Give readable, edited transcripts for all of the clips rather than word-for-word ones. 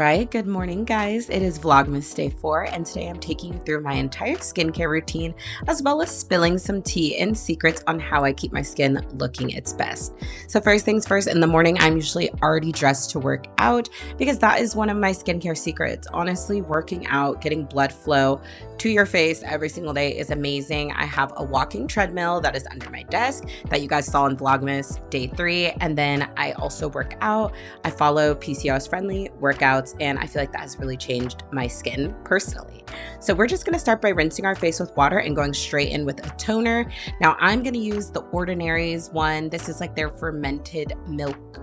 right, good morning guys. It is Vlogmas day 4 and today I'm taking you through my entire skincare routine as well as spilling some tea and secrets on how I keep my skin looking its best. So first things first, in the morning I'm usually already dressed to work out because that is one of my skincare secrets. Honestly, working out, getting blood flow to your face every single day is amazing. I have a walking treadmill that is under my desk that you guys saw in Vlogmas day 3, and then I also work out. I follow PCOS friendly workouts, and I feel like that has really changed my skin personally. So we're just going to start by rinsing our face with water and going straight in with a toner. Now I'm going to use the Ordinary's one. This is like their fermented milk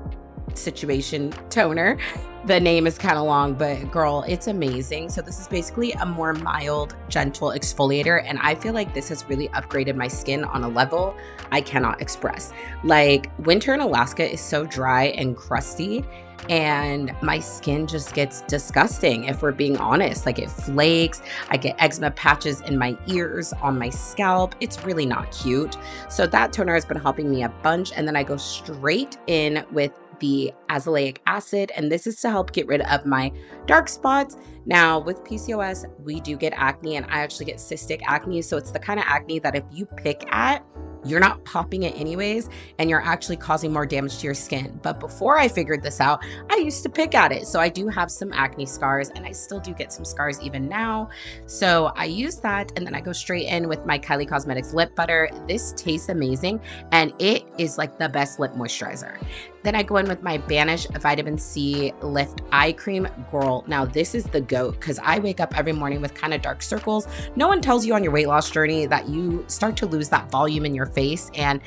situation toner. The name is kind of long, but girl, it's amazing. So this is basically a more mild, gentle exfoliator, and I feel like this has really upgraded my skin on a level I cannot express. Like, winter in Alaska is so dry and crusty, and my skin just gets disgusting if we're being honest. Like, it flakes, I get eczema patches in my ears, on my scalp. It's really not cute. So that toner has been helping me a bunch, and then I go straight in with the azelaic acid, and this is to help get rid of my dark spots. Now with PCOS, we do get acne, and I actually get cystic acne. So it's the kind of acne that if you pick at, you're not popping it anyways, and you're actually causing more damage to your skin. But before I figured this out, I used to pick at it. So I do have some acne scars, and I still do get some scars even now. So I use that, and then I go straight in with my KYLIE Cosmetics lip butter. This tastes amazing, and it is like the best lip moisturizer. Then I go in with my Banish Vitamin C Lift Eye Cream. Girl, now this is the GOAT because I wake up every morning with kind of dark circles. No one tells you on your weight loss journey that you start to lose that volume in your face, and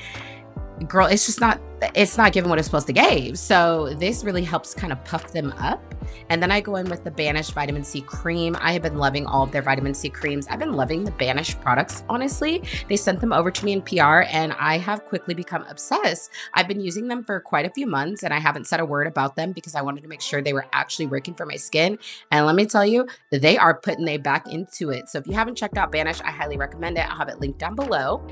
girl, it's just not, it's not giving what it's supposed to give. So this really helps kind of puff them up. And then I go in with the Banish Vitamin C Cream. I have been loving all of their vitamin C creams. I've been loving the Banish products, honestly. They sent them over to me in PR, and I have quickly become obsessed. I've been using them for quite a few months, and I haven't said a word about them because I wanted to make sure they were actually working for my skin. And let me tell you, they are putting their back into it. So if you haven't checked out Banish, I highly recommend it. I'll have it linked down below.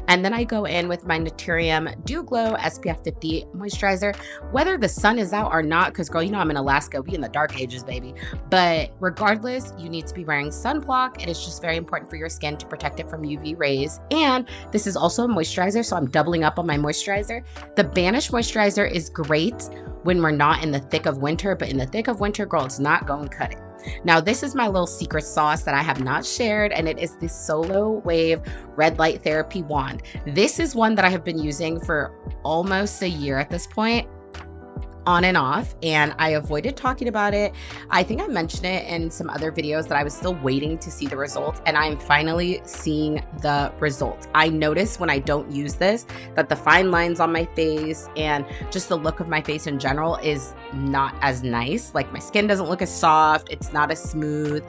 And then I go in with my Naturium Dew Glow SPF 50 moisturizer, whether the sun is out or not, because girl, you know I'm in Alaska, we in the dark ages, baby. But regardless, you need to be wearing sunblock. It is just very important for your skin to protect it from UV rays. And this is also a moisturizer, so I'm doubling up on my moisturizer. The Banish moisturizer is great when we're not in the thick of winter, but in the thick of winter, girl, it's not going to cut it. Now, this is my little secret sauce that I have not shared, and it is the Solawave Red Light Therapy Wand. This is one that I have been using for almost a year at this point, on and off, and I avoided talking about it. I think I mentioned it in some other videos that I was still waiting to see the results, and I'm finally seeing the results. I notice when I don't use this that the fine lines on my face and just the look of my face in general is not as nice. Like, my skin doesn't look as soft, it's not as smooth,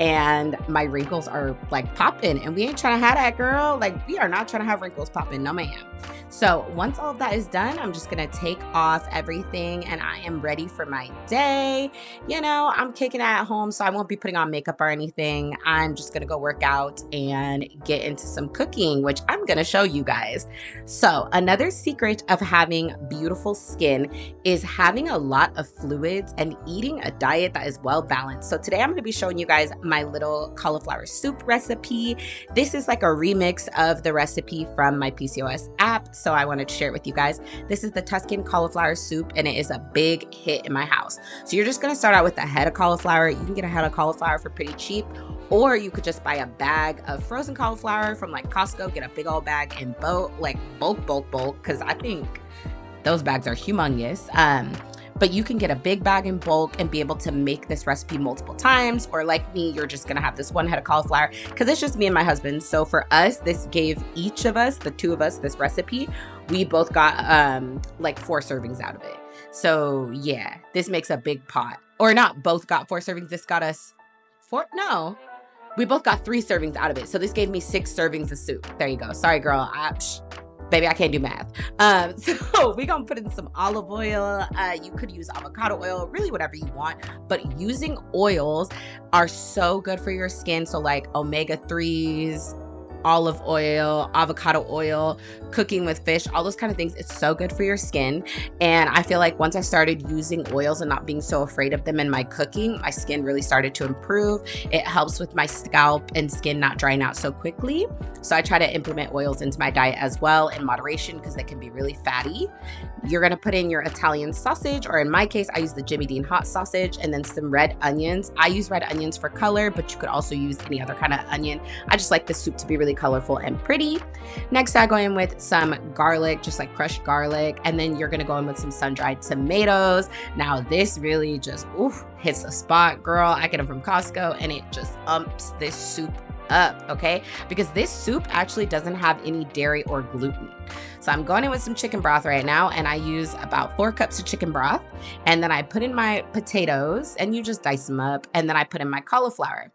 and my wrinkles are like popping, and we ain't trying to have that, girl. Like, we are not trying to have wrinkles popping, no ma'am. So once all of that is done, I'm just gonna take off everything, and I am ready for my day. You know, I'm kicking it at home, so I won't be putting on makeup or anything. I'm just gonna go work out and get into some cooking, which I'm gonna show you guys. So another secret of having beautiful skin is having a lot of fluids and eating a diet that is well balanced. So today I'm gonna be showing you guys my little cauliflower soup recipe. This is like a remix of the recipe from my PCOS app, so I wanted to share it with you guys. This is the Tuscan cauliflower soup, and it is a big hit in my house. So you're just gonna start out with a head of cauliflower. You can get a head of cauliflower for pretty cheap, or you could just buy a bag of frozen cauliflower from like Costco, get a big old bag and bulk, because I think those bags are humongous. But you can get a big bag in bulk and be able to make this recipe multiple times. Or like me, you're just gonna have this one head of cauliflower, because it's just me and my husband. So for us, this gave each of us, the two of us, this recipe. We both got like 4 servings out of it. So yeah, this makes a big pot. Or not both got 4 servings, this got us 4, no. We both got 3 servings out of it. So this gave me 6 servings of soup. There you go. Sorry, girl. Baby, I can't do math. So we're gonna put in some olive oil. You could use avocado oil, really whatever you want, but using oils are so good for your skin. So like omega-3s, olive oil, avocado oil, cooking with fish, all those kind of things. It's so good for your skin. And I feel like once I started using oils and not being so afraid of them in my cooking, my skin really started to improve. It helps with my scalp and skin not drying out so quickly. So I try to implement oils into my diet as well in moderation because they can be really fatty. You're going to put in your Italian sausage, or in my case, I use the Jimmy Dean hot sausage, and then some red onions. I use red onions for color, but you could also use any other kind of onion. I just like the soup to be really colorful and pretty. Next, I go in with some garlic, just like crushed garlic, and then you're going to go in with some sun-dried tomatoes. Now, this really just hits the spot, girl. I get them from Costco, and it just umps this soup up, okay? Because this soup actually doesn't have any dairy or gluten. So I'm going in with some chicken broth right now, and I use about 4 cups of chicken broth, and then I put in my potatoes, and you just dice them up, and then I put in my cauliflower.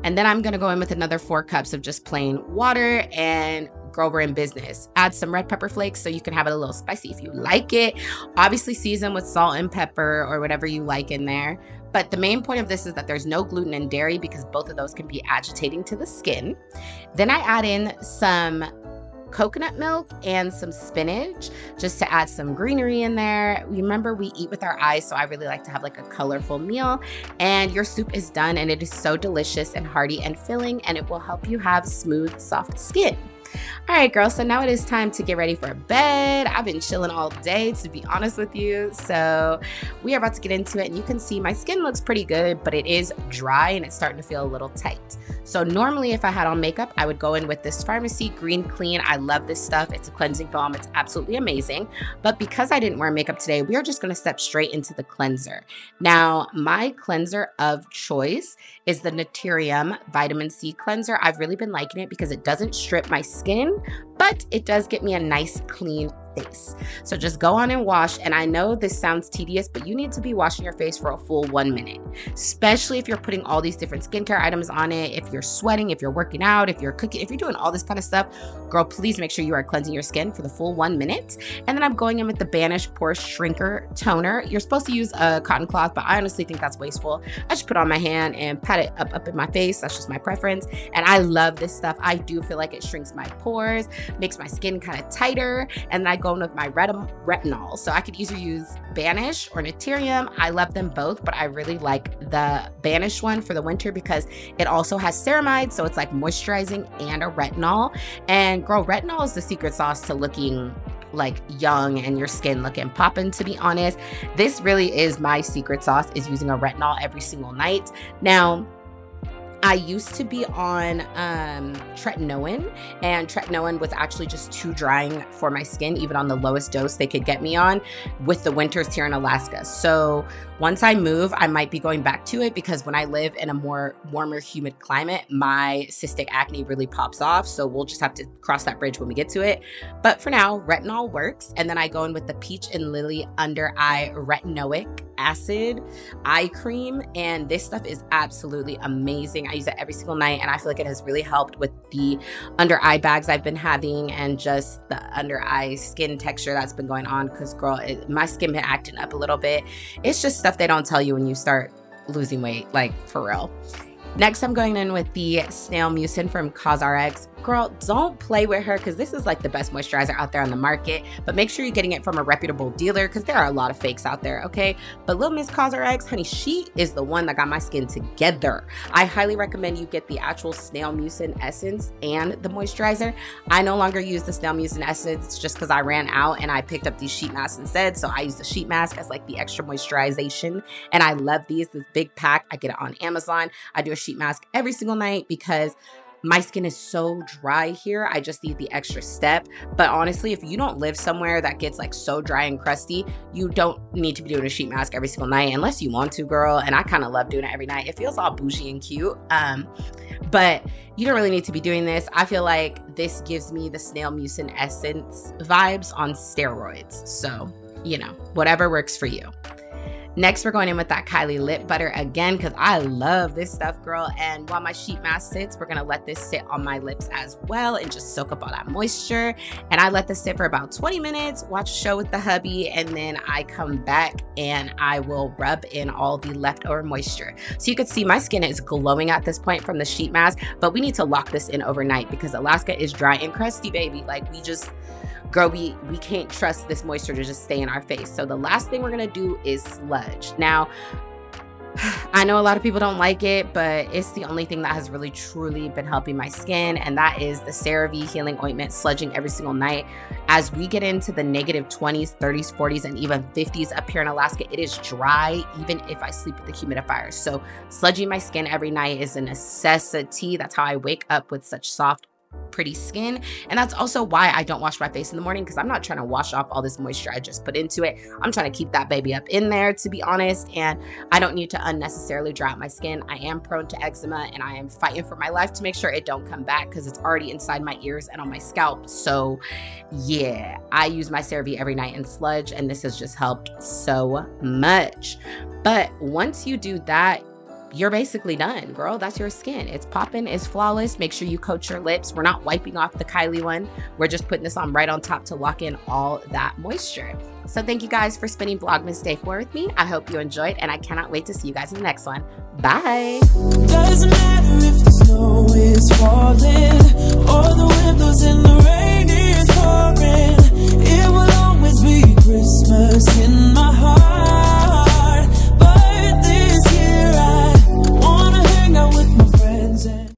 And then I'm gonna go in with another 4 cups of just plain water, and girl, we're in business. Add some red pepper flakes so you can have it a little spicy if you like it. Obviously season with salt and pepper or whatever you like in there. But the main point of this is that there's no gluten and dairy because both of those can be agitating to the skin. Then I add in some coconut milk and some spinach just to add some greenery in there. Remember, we eat with our eyes, so I really like to have like a colorful meal. And your soup is done, and it is so delicious and hearty and filling, and it will help you have smooth, soft skin. All right, girl, so now it is time to get ready for bed. I've been chilling all day, to be honest with you. So we are about to get into it, and you can see my skin looks pretty good, but it is dry and it's starting to feel a little tight. So normally if I had on makeup, I would go in with this Pharmacy Green Clean. I love this stuff. It's a cleansing balm. It's absolutely amazing. But because I didn't wear makeup today, we are just going to step straight into the cleanser. Now, my cleanser of choice is the Naturium Vitamin C Cleanser. I've really been liking it because it doesn't strip my skin, but it does get me a nice clean face. So just go on and wash. And I know this sounds tedious, but you need to be washing your face for a full 1 minute, especially if you're putting all these different skincare items on it. If you're sweating, if you're working out, if you're cooking, if you're doing all this kind of stuff, girl, please make sure you are cleansing your skin for the full 1 minute. And then I'm going in with the Banish Pore Shrinker Toner. You're supposed to use a cotton cloth, but I honestly think that's wasteful. I just put it on my hand and pat it up in my face. That's just my preference. And I love this stuff. I do feel like it shrinks my pores, makes my skin kind of tighter. And then I go in with my retinol. So I could either use Banish or Naturium. I love them both, but I really like the Banish one for the winter because it also has ceramides. So it's like moisturizing and a retinol. And girl, retinol is the secret sauce to looking like young and your skin looking poppin', to be honest. This really is my secret sauce, is using a retinol every single night. Now, I used to be on Retinoic, and Retinoic was actually just too drying for my skin, even on the lowest dose they could get me on with the winters here in Alaska. So once I move, I might be going back to it because when I live in a more warmer, humid climate, my cystic acne really pops off. So we'll just have to cross that bridge when we get to it. But for now, retinol works. And then I go in with the Peach and Lily Under Eye Retinoic Acid Eye Cream. And this stuff is absolutely amazing. I use it every single night, and I feel like it has really helped with the under eye bags I've been having and just the under eye skin texture that's been going on because, girl, my skin been acting up a little bit. It's just stuff they don't tell you when you start losing weight, like for real. Next, I'm going in with the Snail Mucin from CosRx. Girl, don't play with her because this is like the best moisturizer out there on the market, but make sure you're getting it from a reputable dealer because there are a lot of fakes out there, okay? But Lil Miss CosRx, honey, she is the one that got my skin together. I highly recommend you get the actual Snail Mucin essence and the moisturizer. I no longer use the Snail Mucin essence just because I ran out and I picked up these sheet masks instead, so I use the sheet mask as like the extra moisturization, and I love these. This big pack, I get it on Amazon. I do a sheet mask every single night because my skin is so dry here. I just need the extra step. But honestly, if you don't live somewhere that gets like so dry and crusty, you don't need to be doing a sheet mask every single night unless you want to, girl. And I kind of love doing it every night. It feels all bougie and cute. But you don't really need to be doing this. I feel like this gives me the Snail Mucin essence vibes on steroids. So, you know, whatever works for you. Next, we're going in with that KYLIE lip butter again because I love this stuff, girl. And while my sheet mask sits, we're going to let this sit on my lips as well and just soak up all that moisture. And I let this sit for about 20 minutes, watch a show with the hubby, and then I come back and I will rub in all the leftover moisture. So you can see my skin is glowing at this point from the sheet mask, but we need to lock this in overnight because Alaska is dry and crusty, baby. Like girl, we can't trust this moisture to just stay in our face. So the last thing we're gonna do is sludge. Now, I know a lot of people don't like it, but it's the only thing that has really truly been helping my skin, and that is the CeraVe Healing Ointment, sludging every single night. As we get into the negative 20s, 30s, 40s, and even 50s up here in Alaska, it is dry even if I sleep with the humidifier. So sludging my skin every night is a necessity. That's how I wake up with such soft, pretty skin. And that's also why I don't wash my face in the morning, because I'm not trying to wash off all this moisture I just put into it. I'm trying to keep that baby up in there, to be honest, and I don't need to unnecessarily dry out my skin. I am prone to eczema and I am fighting for my life to make sure it don't come back because it's already inside my ears and on my scalp. So yeah, I use my CeraVe every night and sludge, and this has just helped so much. But once you do that, you're basically done, girl. That's your skin. It's popping, it's flawless. Make sure you coat your lips. We're not wiping off the KYLIE one. We're just putting this on right on top to lock in all that moisture. So thank you guys for spending Vlogmas Day 4 with me. I hope you enjoyed, and I cannot wait to see you guys in the next one. Bye.